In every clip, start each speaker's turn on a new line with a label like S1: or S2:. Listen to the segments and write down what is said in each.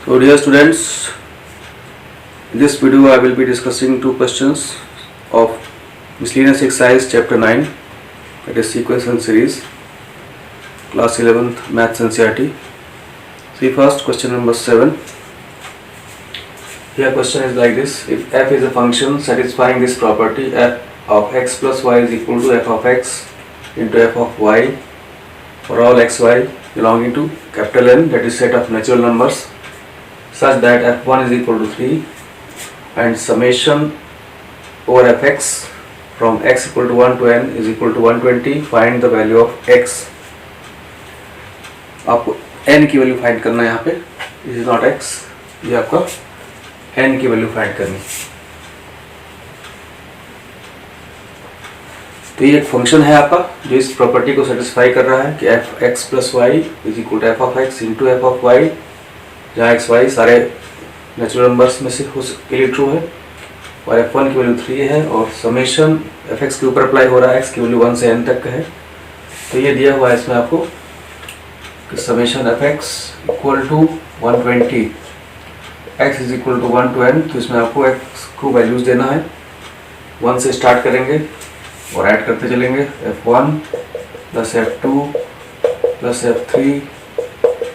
S1: So dear students, in this video I will be discussing two questions of miscellaneous exercise chapter 9, that is sequence and series, class 11th maths NCERT. See first question number 7. Here question is like this: if f is a function satisfying this property, f of x plus y is equal to f of x into f of y for all xy belonging to capital N, that is set of natural numbers, such that f1 is equal to 3 and summation over fx from x equal to 1 to n is equal to 120. Find the value of x. आपको n की value find करना है यहाँ पे, this is not x, ये आपका n की value find करनी। तो ये एक फंक्शन है आपका जो इस प्रॉपर्टी को सेटिस्फाई कर रहा है कि f x plus y is equal to f of x into f of y, जहाँ एक्स वाई सारे नेचुरल नंबर्स में से के लिए ट्रू है और एफ वन की वैल्यू 3 है और समेशन एफ एक्स के ऊपर अप्लाई हो रहा है, एक्स की वैल्यू 1 से n तक का है। तो ये दिया हुआ है इसमें आपको कि summation f x equal to 120, x is equal to 1 to n। तो इसमें आपको एक्स को वैल्यूज देना है, 1 से स्टार्ट करेंगे और ऐड करते चलेंगे, f1 plus f2 plus f3,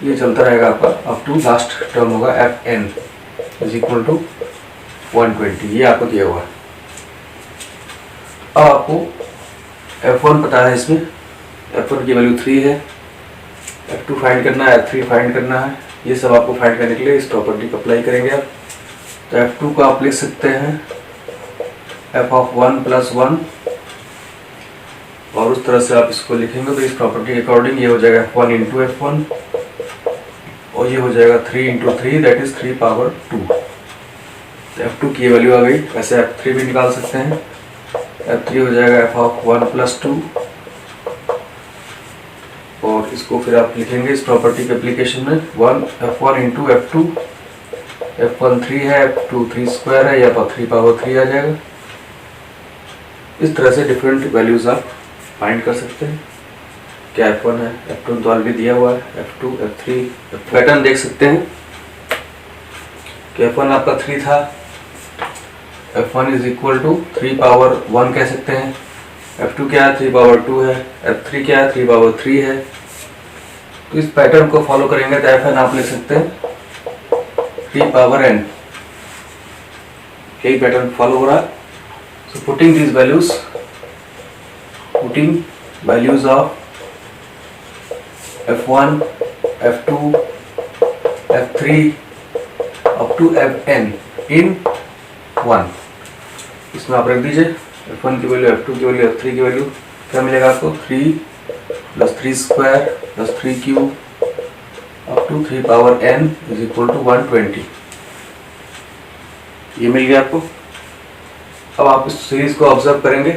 S1: ये चलता रहेगा आपका अप टू लास्ट टर्म होगा fn इज इक्वल टू 120। ये आपको दिया हुआ है। अब आपको f1 पता है, इसमें f1 की वैल्यू 3 है, f2 फाइंड करना है, f3 फाइंड करना है। ये सब आपको फाइंड करने के लिए इस प्रॉपर्टी को अप्लाई करेंगे आप। तो f2 को आप लिख सकते हैं f ऑफ 1 प्लस 1 और उस तरह से आप इसको लिखेंगे तो इस प्रॉपर्टी के अकॉर्डिंग ये हो जाएगा f1 इंटू f1 और ये हो जाएगा 3 इंटू 3, दैट इज 3 पावर 2। तो f2 की वैल्यू आ गई। वैसे f3 भी निकाल सकते हैं, f3 हो जाएगा f ऑफ 1 प्लस 2 और इसको फिर आप लिखेंगे इस प्रॉपर्टी के एप्लीकेशन में f1 इंटू f2, f1 3 है, f2 3 स्क्वायर है, या 3 पावर 3 आ जाएगा। इस तरह से डिफरेंट वैल्यूज आप फाइंड कर सकते हैं। क्या f1 है, f2 तो ऑलरेडी दिया हुआ है, f2 f3 पैटर्न देख सकते हैं कि f1 आपका 3 था, f1 is equal to 3 power 1 कह सकते हैं, f2 क्या है 3 पावर 2 है, f3 क्या है 3 पावर 3 है। तो इस पैटर्न को फॉलो करेंगे तो fn आप लिख सकते हैं 3 पावर n। यही पैटर्न फॉलो हो रहा है। So putting these values, putting values of f1, f2, f3 up to fn in 1, इसमें आप रख दीजिए f1 की वैल्यू, f2 की वैल्यू, f3 की वैल्यू। क्या मिलेगा आपको 3 plus 3 square plus 3 cube up to 3 power n is equal to 120। ये मिल गया आपको। अब आप इस सीरीज को ऑब्जर्व करेंगे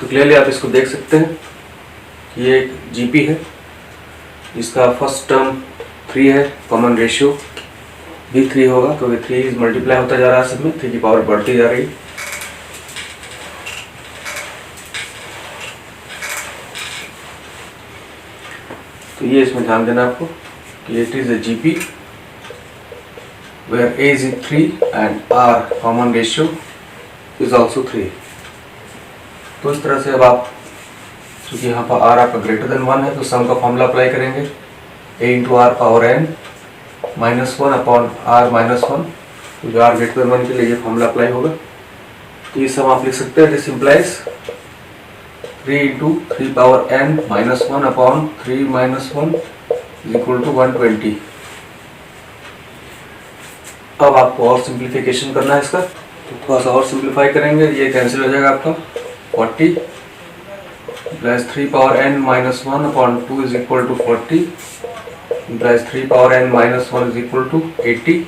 S1: तो क्लियरली आप इसको देख सकते हैं कि ये एक जीपी है, इसका फर्स्ट टर्म 3 है, कॉमन रेशियो भी 3 होगा क्योंकि 3 मल्टीप्लाई होता जा रहा है, सब में 3 की पावर बढ़ती जा रही। तो ये इसमें ध्यान देना आपको कि it is a GP where a is 3 and r common ratio is also 3। तो इस तरह से अब आप, क्योंकि यहाँ पर r आपका ग्रेटर देन 1 है तो सम का फॉर्मूला अप्लाई करेंगे, a into are power n minus 1 upon r minus 1। तो जो r ग्रेटर देन 1 के लिए ये फॉर्मूला अप्लाई होगा। तो ये सम आप लिख सकते हैं, this implies 3 into 3 power n minus 1 upon 3 minus 1 is equal to 120। अब आपको और सिंप्लीफिकेशन करना है इसका, तो थोड़ा सा और सिंप्लीफाई करेंगे, ये कैंसिल हो जाएगा आपका 40 plus 3 power n minus 1 upon 2 is equal to 40 plus 3 power n minus 1 is equal to 80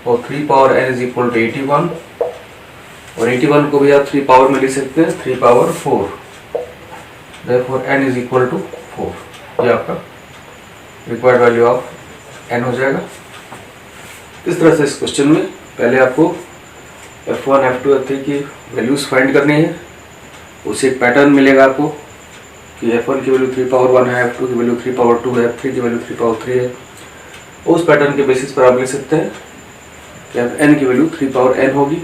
S1: और 3 power n is equal to 81 और 81 को भी आप 3 पावर में लिख सकते हैं, 3 power 4, therefore n is equal to 4। ये आपका रिक्वायर्ड वैल्यू ऑफ n हो जाएगा। इस तरह से इस क्वेश्चन में पहले आपको f1, f2, f3 की वैल्यूज फाइंड करनी है। उसे एक पैटर्न मिलेगा आपको कि f1 की वैल्यू 3 पावर 1 है, f2 की वैल्यू 3 पावर 2 है, f3 की वैल्यू 3 पावर 3 है, उस पैटर्न के बेसिस पर आप लिख सकते हैं कि fn की वैल्यू 3 पावर n होगी।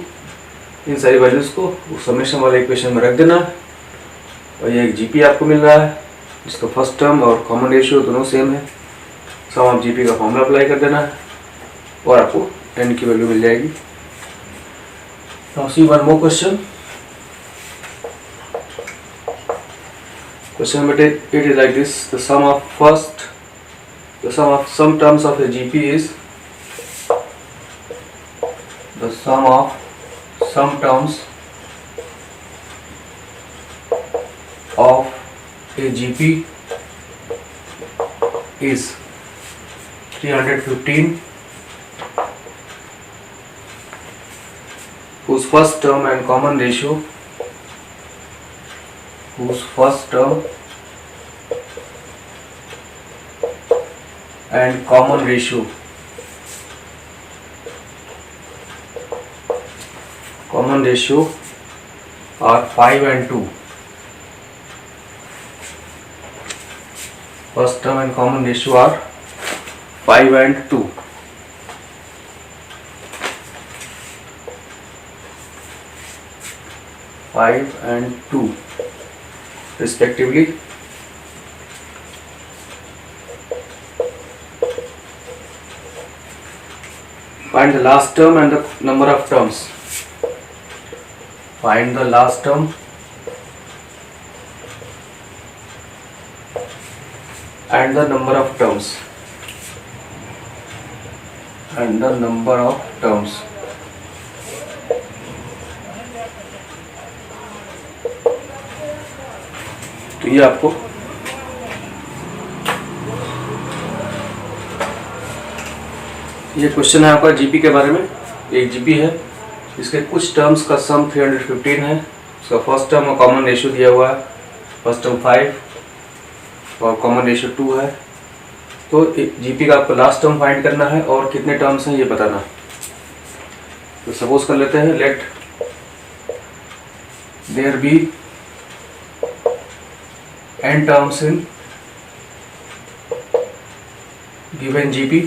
S1: इन सारी वैल्यूज़ को उस समेशन वाले इक्वेशन में रख देना है और ये एक जीपी आपको मिल रहा है जिसका फर्स्ट टर्म और कॉमन रेशियो दोनों सेम है। सम ऑफ जीपी का फॉर्मूला अप्लाई कर देना है और आपको n की वैल्यू मिल जाएगी। Now see one more question. Question number 8 is like this: the sum of some terms of a GP is the sum of some terms of a GP is 315, whose first term and common ratio are 5 and 2. First term and common ratio are 5 and 2. Respectively. Find the last term and the number of terms. Find the last term and the number of terms. तो ये आपको ये question है आपका GP के बारे में। एक जीपी है, इसके कुछ टर्म्स का सम 315 है। उसका फर्स्ट टर्म और कॉमन रेशियो दिया हुआ है। फर्स्ट टर्म 5 और कॉमन रेशियो 2 है। तो जीपी का आपको लास्ट टर्म फाइंड करना है और कितने टर्म्स हैं ये बताना। तो सपोज कर लेते हैं, let there be n terms in given GP.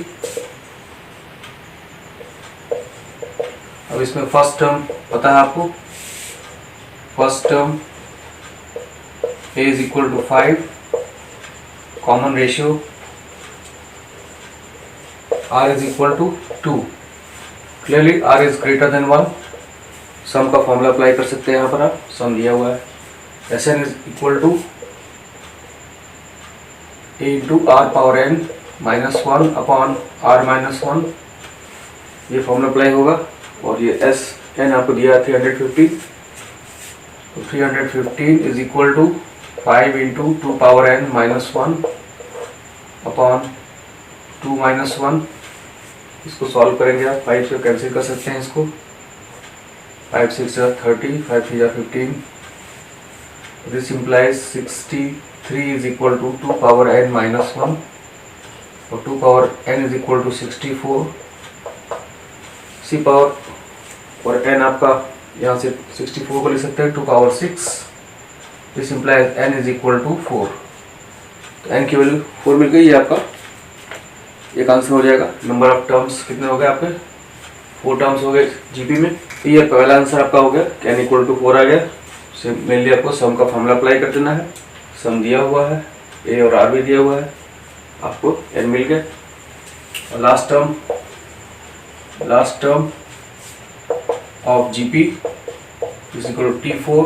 S1: अब इसमें फर्स्ट टर्म पता है आपको, first term a is equal to 5, common ratio r is equal to 2। Clearly r is greater than 1। Sum का फॉर्मूला अप्लाई कर सकते हैं। यहाँ पर आप सम दिया हुआ है, Sn is equal to a into r power n minus 1 upon r minus 1। ये फॉर्मूला अप्लाई होगा और ये Sn आपको दिया है 315। तो 315 is equal to 5 into 2 power n minus 1 upon 2 minus 1। इसको सॉल्व करेंगे आप, 5 से कैंसिल कर सकते हैं इसको। 5 6 30, 5 3 15। This implies 63 is equal to 2 power n minus 1 और 2 power n is equal to 64। सी पावर और n आपका यहाँ से 64 को लिख सकते हैं 2 power 6। This implies n is equal to 4। तो n की वैल्यू 4 मिल गई। ये आपका एक आंसर हो जाएगा। नंबर ऑफ टर्म्स कितने हो गए आपके? 4 टर्म्स हो गए जीपी में। ये पहला आंसर आपका हो गया, n इक्वल टू 4 आ गया। मेनली आपको सम का फॉर्मूला अप्लाई कर देना है। सम दिया हुआ है, a और r भी दिया हुआ है, आपको n मिल गया। और last term of GP is equal to T4।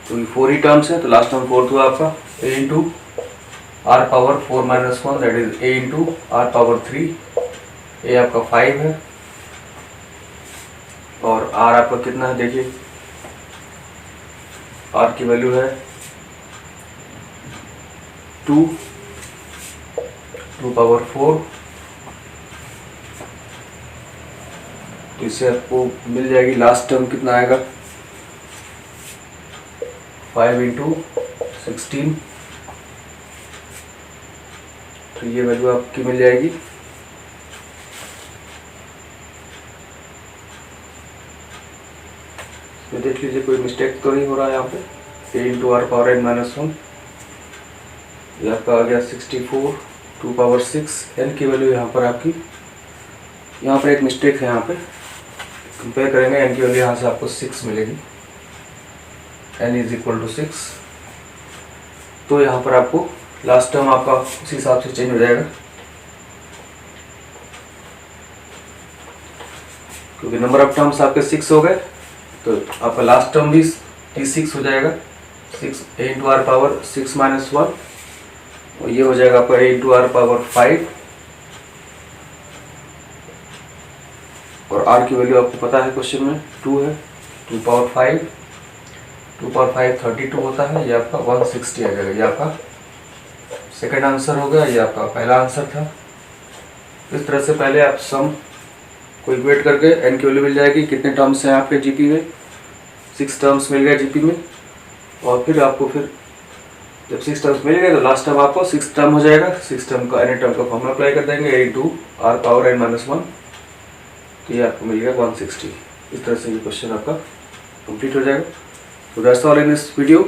S1: तो ये 4 ही टर्म्स है, तो लास्ट टर्म 4 हुआ आपका a into r power 4 minus 1, that is a into r power 3। a आपका 5 है और r आपका कितना है देखिए, r की वैल्यू है 2 पावर 4। तो इससे आपको मिल जाएगी लास्ट टर्म कितना आएगा, 5 इंटू 16। तो ये वैल्यू आपकी मिल जाएगी। तो देख लीजिए कोई मिस्टेक तो नहीं हो रहा है यहाँ पे। A into are power N minus 1, ये आपका आ गया 64 2 पावर 6। एन की वैल्यू यहाँ पर आपकी, यहाँ पर एक मिस्टेक है, यहाँ पे कंपेयर करेंगे एन की वैल्यू यहाँ से आपको 6 मिलेगी, एन इज इक्वल टू 6। तो यहाँ पर आपको लास्ट टर्म आपका उसी हिसाब से चेंज हो जाएगा, क्योंकि नंबर ऑफ टर्म्स आपके 6 हो गए, तो आपका लास्ट टर्म भी T6 हो जाएगा, 6 ए इंटू आर पावर 6 माइनस 1, और ये हो जाएगा आपका ए इंटू आर पावर 5, और आर की वैल्यू आपको पता है क्वेश्चन में 2 है, 2 पावर 5 32 होता है, ये आपका 160 आ जाएगा। ये आपका सेकंड आंसर हो गया, ये आपका पहला आंसर था। इस तरह से पहले आप सम को इक्वेट करके एन की वैल्यू मिल जाएगी, कितने टर्म्स हैं आपके जीपी में, 6 टर्म्स मिल गए जीपी में, और फिर आपको जब 6 टर्म्स मिल गए तो लास्ट टर्म आपको 6 टर्म हो जाएगा, 6 टर्म का एनी टर्म का फॉर्मूला अप्लाई कर देंगे, A into are power N minus 1, तो ये आपको मिल गया 160। इस तरह से ये क्वेश्चन आपका कंप्लीट हो जाएगा। तो that's all in this video.